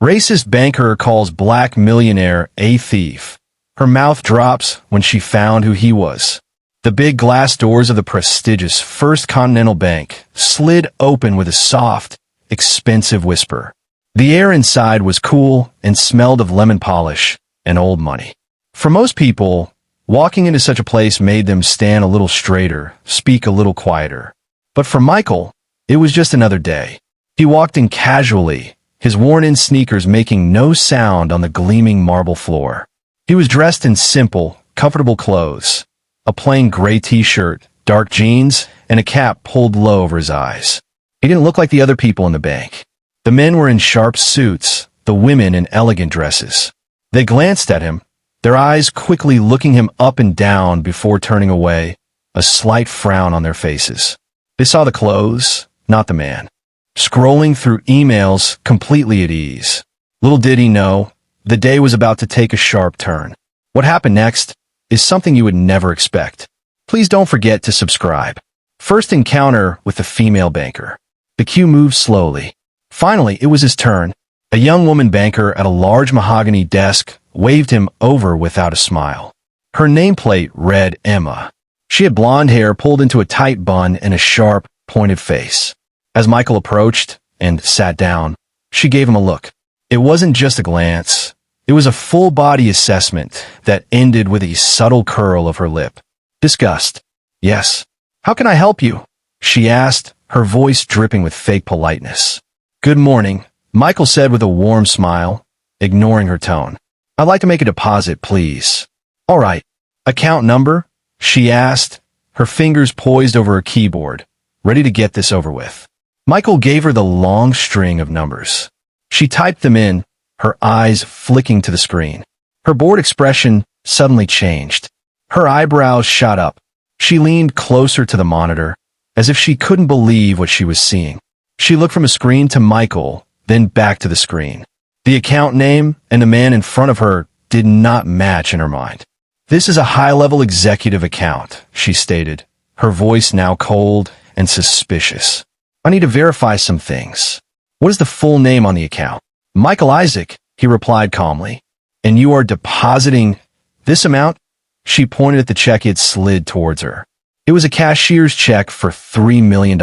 Racist banker calls black millionaire a thief. Her mouth drops when she found who he was. The big glass doors of the prestigious First Continental Bank slid open with a soft, expensive whisper. The air inside was cool and smelled of lemon polish and old money. For most people, walking into such a place made them stand a little straighter, speak a little quieter. But for Michael, it was just another day. He walked in casually, his worn-in sneakers making no sound on the gleaming marble floor. He was dressed in simple, comfortable clothes, a plain gray t-shirt, dark jeans, and a cap pulled low over his eyes. He didn't look like the other people in the bank. The men were in sharp suits, the women in elegant dresses. They glanced at him, their eyes quickly looking him up and down before turning away, a slight frown on their faces. They saw the clothes, not the man. Scrolling through emails completely at ease. Little did he know, the day was about to take a sharp turn. What happened next is something you would never expect. Please don't forget to subscribe. First encounter with the female banker. The queue moved slowly. Finally, it was his turn. A young woman banker at a large mahogany desk waved him over without a smile. Her nameplate read Emma. She had blonde hair pulled into a tight bun and a sharp, pointed face. As Michael approached and sat down, she gave him a look. It wasn't just a glance. It was a full-body assessment that ended with a subtle curl of her lip. Disgust. Yes. How can I help you? She asked, her voice dripping with fake politeness. Good morning, Michael said with a warm smile, ignoring her tone. I'd like to make a deposit, please. All right. Account number? She asked, her fingers poised over her keyboard, ready to get this over with. Michael gave her the long string of numbers. She typed them in, her eyes flicking to the screen. Her bored expression suddenly changed. Her eyebrows shot up. She leaned closer to the monitor, as if she couldn't believe what she was seeing. She looked from a screen to Michael, then back to the screen. The account name and the man in front of her did not match in her mind. This is a high-level executive account, she stated, her voice now cold and suspicious. I need to verify some things. What is the full name on the account? Michael Isaac, he replied calmly. And you are depositing this amount? She pointed at the check he had slid towards her. It was a cashier's check for $3 million.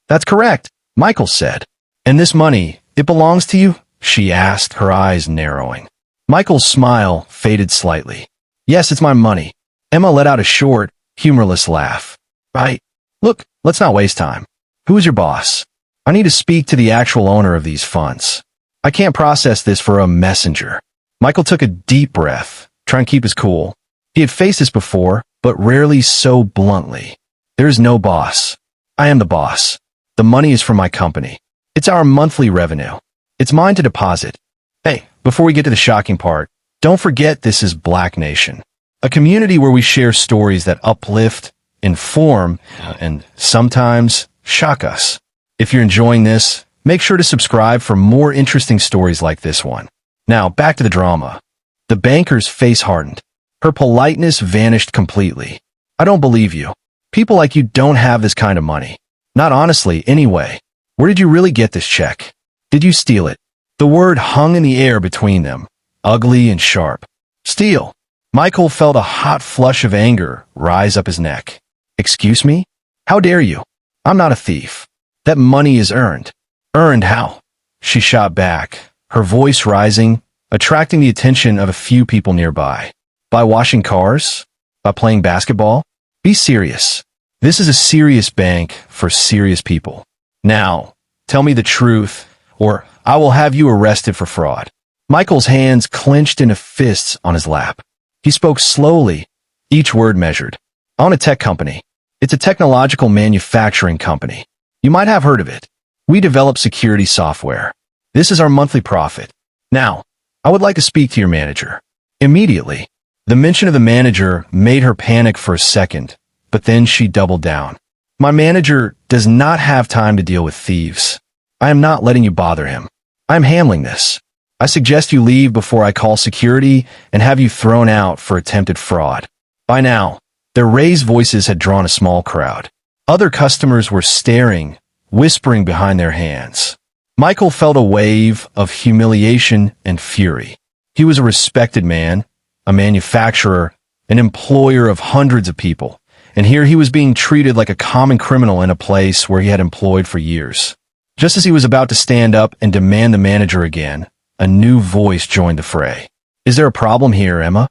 That's correct, Michael said. And this money, it belongs to you? She asked, her eyes narrowing. Michael's smile faded slightly. Yes, it's my money. Emma let out a short, humorless laugh. Right. Look, let's not waste time. Who is your boss? I need to speak to the actual owner of these funds. I can't process this for a messenger. Michael took a deep breath, trying to keep his cool. He had faced this before, but rarely so bluntly. There is no boss. I am the boss. The money is from my company. It's our monthly revenue. It's mine to deposit. Hey, before we get to the shocking part, don't forget this is Black Nation, a community where we share stories that uplift, inform, and sometimes shock us. If you're enjoying this, make sure to subscribe for more interesting stories like this one. Now, back to the drama. The banker's face hardened. Her politeness vanished completely. I don't believe you. People like you don't have this kind of money. Not honestly, anyway. Where did you really get this check? Did you steal it? The word hung in the air between them, ugly and sharp. Steal. Michael felt a hot flush of anger rise up his neck. Excuse me? How dare you? I'm not a thief. That money is earned. Earned how? She shot back, her voice rising, attracting the attention of a few people nearby. By washing cars? By playing basketball? Be serious. This is a serious bank for serious people. Now, tell me the truth, or I will have you arrested for fraud. Michael's hands clenched into fists on his lap. He spoke slowly, each word measured. I own a tech company. It's a technological manufacturing company. You might have heard of it. We develop security software. This is our monthly profit. Now, I would like to speak to your manager. Immediately. The mention of the manager made her panic for a second, but then she doubled down. My manager does not have time to deal with thieves. I am not letting you bother him. I am handling this. I suggest you leave before I call security and have you thrown out for attempted fraud. By now, their raised voices had drawn a small crowd. Other customers were staring, whispering behind their hands. Michael felt a wave of humiliation and fury. He was a respected man, a manufacturer, an employer of hundreds of people, and here he was being treated like a common criminal in a place where he had employed for years. Just as he was about to stand up and demand the manager again, a new voice joined the fray. "Is there a problem here, Emma?"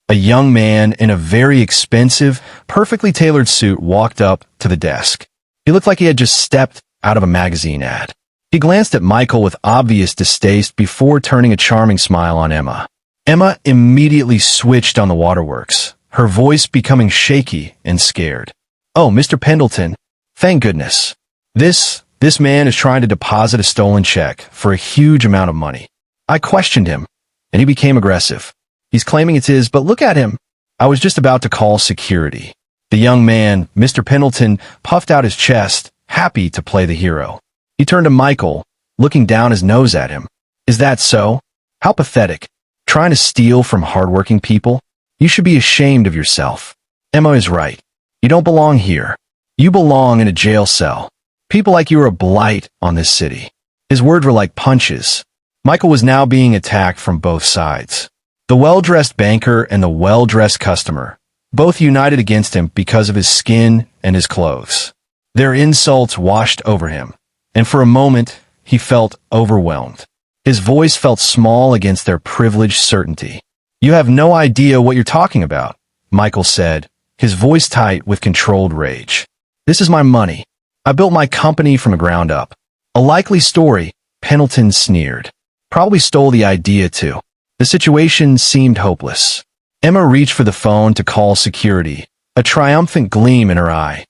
A young man in a very expensive, perfectly tailored suit walked up to the desk. He looked like he had just stepped out of a magazine ad. He glanced at Michael with obvious distaste before turning a charming smile on Emma. Emma immediately switched on the waterworks, her voice becoming shaky and scared. "Oh, Mr. Pendleton, thank goodness. This man is trying to deposit a stolen check for a huge amount of money. I questioned him, and he became aggressive. He's claiming it's his, but look at him. I was just about to call security." The young man, Mr. Pendleton, puffed out his chest, happy to play the hero. He turned to Michael, looking down his nose at him. "Is that so? How pathetic. Trying to steal from hardworking people? You should be ashamed of yourself. Emma is right. You don't belong here. You belong in a jail cell. People like you are a blight on this city." His words were like punches. Michael was now being attacked from both sides. The well-dressed banker and the well-dressed customer, both united against him because of his skin and his clothes. Their insults washed over him, and for a moment, he felt overwhelmed. His voice felt small against their privileged certainty. "You have no idea what you're talking about," Michael said, his voice tight with controlled rage. "This is my money. I built my company from the ground up." "A likely story," Pendleton sneered. "Probably stole the idea too." The situation seemed hopeless. Emma reached for the phone to call security, a triumphant gleam in her eye.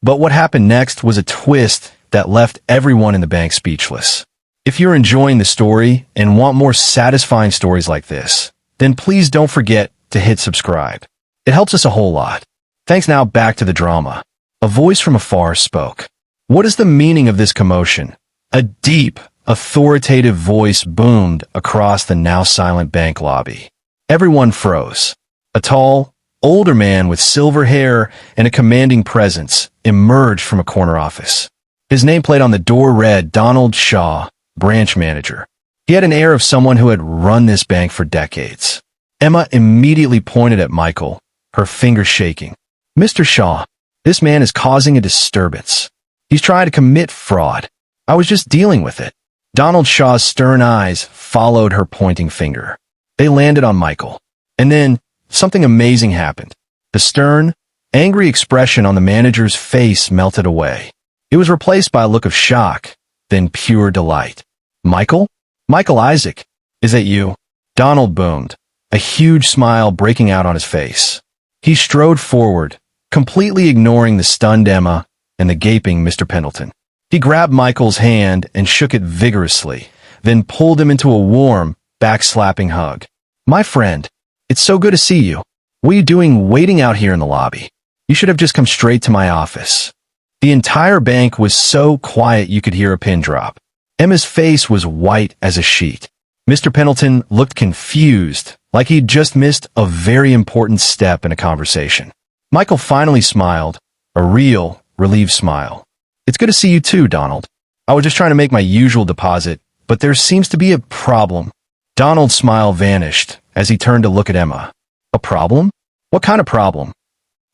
But what happened next was a twist that left everyone in the bank speechless. If you're enjoying the story and want more satisfying stories like this, then please don't forget to hit subscribe. It helps us a whole lot. Thanks. Now back to the drama. A voice from afar spoke. "What is the meaning of this commotion?" A deep, authoritative voice boomed across the now silent bank lobby. Everyone froze. A tall, older man with silver hair and a commanding presence emerged from a corner office. His nameplate on the door read Donald Shaw, branch manager. He had an air of someone who had run this bank for decades. Emma immediately pointed at Michael, her fingers shaking. "Mr. Shaw, this man is causing a disturbance. He's trying to commit fraud. I was just dealing with it." Donald Shaw's stern eyes followed her pointing finger. They landed on Michael. And then, something amazing happened. The stern, angry expression on the manager's face melted away. It was replaced by a look of shock, then pure delight. "Michael? Michael Isaac, is that you?" Donald boomed, a huge smile breaking out on his face. He strode forward, completely ignoring the stunned Emma and the gaping Mr. Pendleton. He grabbed Michael's hand and shook it vigorously, then pulled him into a warm, back-slapping hug. "My friend, it's so good to see you. What are you doing waiting out here in the lobby? You should have just come straight to my office." The entire bank was so quiet you could hear a pin drop. Emma's face was white as a sheet. Mr. Pendleton looked confused, like he'd just missed a very important step in a conversation. Michael finally smiled, a real, relieved smile. "It's good to see you too, Donald. I was just trying to make my usual deposit, but there seems to be a problem." Donald's smile vanished as he turned to look at Emma. "A problem? What kind of problem?"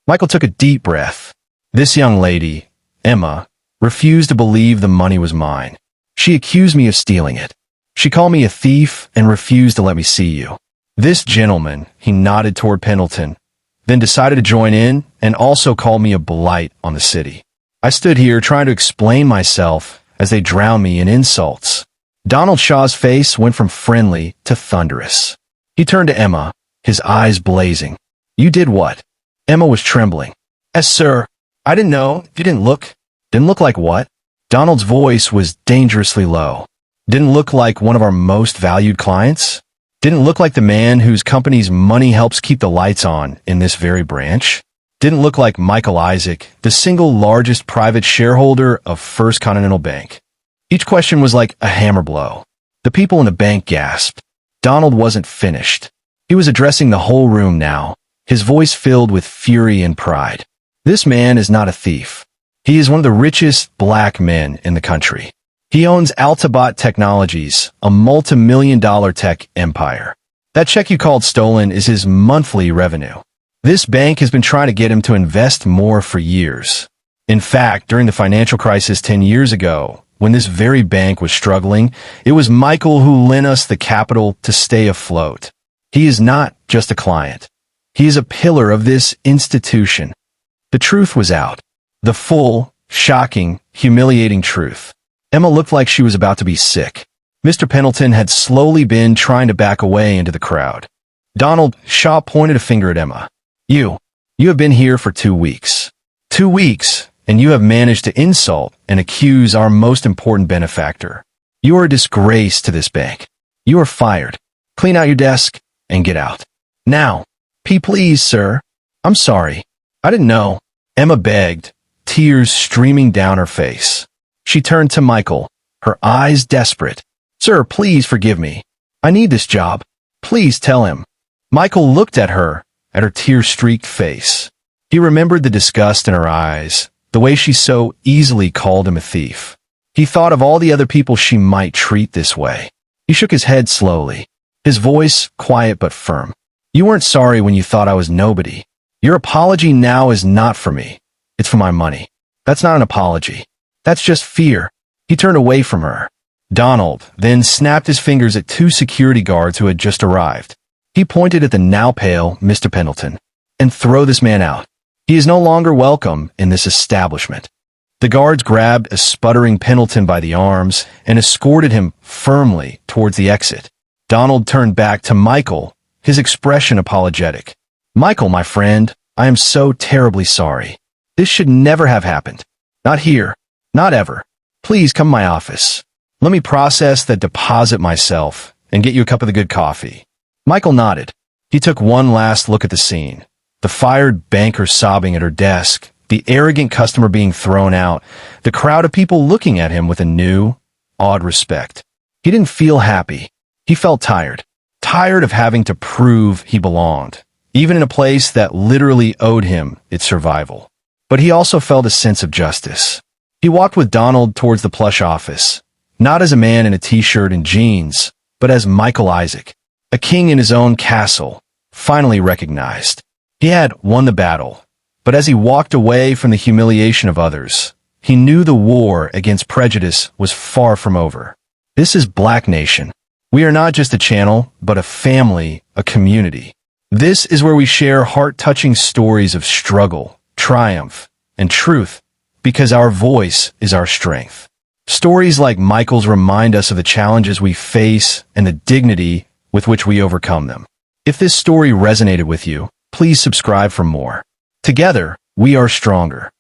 Michael took a deep breath. "This young lady, Emma, refused to believe the money was mine. She accused me of stealing it. She called me a thief and refused to let me see you. This gentleman," he nodded toward Pendleton, "then decided to join in and also called me a blight on the city. I stood here trying to explain myself as they drowned me in insults." Donald Shaw's face went from friendly to thunderous. He turned to Emma, his eyes blazing. "You did what?" Emma was trembling. "Yes, sir. I didn't know. You didn't look." "Didn't look like what?" Donald's voice was dangerously low. "Didn't look like one of our most valued clients? Didn't look like the man whose company's money helps keep the lights on in this very branch? Didn't look like Michael Isaac, the single largest private shareholder of First Continental Bank?" Each question was like a hammer blow. The people in the bank gasped. Donald wasn't finished. He was addressing the whole room now, his voice filled with fury and pride. "This man is not a thief. He is one of the richest black men in the country. He owns Altabot Technologies, a multi-million-dollar tech empire. That check you called stolen is his monthly revenue. This bank has been trying to get him to invest more for years. In fact, during the financial crisis 10 years ago, when this very bank was struggling, it was Michael who lent us the capital to stay afloat. He is not just a client. He is a pillar of this institution. The truth was out. The full, shocking, humiliating truth. Emma looked like she was about to be sick. Mr. Pendleton had slowly been trying to back away into the crowd. Donald Shaw pointed a finger at Emma. You have been here for 2 weeks. 2 weeks, and you have managed to insult and accuse our most important benefactor. You are a disgrace to this bank. You are fired. Clean out your desk and get out. Now. Please, sir. I'm sorry. I didn't know. Emma begged, tears streaming down her face. She turned to Michael, her eyes desperate. Sir, please forgive me. I need this job. Please tell him. Michael looked at her tear-streaked face. He remembered the disgust in her eyes, the way she so easily called him a thief. He thought of all the other people she might treat this way. He shook his head slowly, his voice quiet but firm. You weren't sorry when you thought I was nobody. Your apology now is not for me. It's for my money. That's not an apology. That's just fear. He turned away from her. Donald then snapped his fingers at 2 security guards who had just arrived. He pointed at the now pale Mr. Pendleton. And throw this man out. He is no longer welcome in this establishment. The guards grabbed a sputtering Pendleton by the arms and escorted him firmly towards the exit. Donald turned back to Michael, his expression apologetic. Michael, my friend, I am so terribly sorry. This should never have happened. Not here. Not ever. Please come to my office. Let me process that deposit myself and get you a cup of the good coffee. Michael nodded. He took one last look at the scene. The fired banker sobbing at her desk, the arrogant customer being thrown out, the crowd of people looking at him with a new, awed respect. He didn't feel happy. He felt tired. Tired of having to prove he belonged, even in a place that literally owed him its survival. But he also felt a sense of justice. He walked with Donald towards the plush office, not as a man in a t-shirt and jeans, but as Michael Isaac, a king in his own castle, finally recognized. He had won the battle, but as he walked away from the humiliation of others, he knew the war against prejudice was far from over. This is Black Nation. We are not just a channel, but a family, a community. This is where we share heart-touching stories of struggle, triumph, and truth, because our voice is our strength. Stories like Michael's remind us of the challenges we face and the dignity with which we overcome them. If this story resonated with you, please subscribe for more. Together, we are stronger.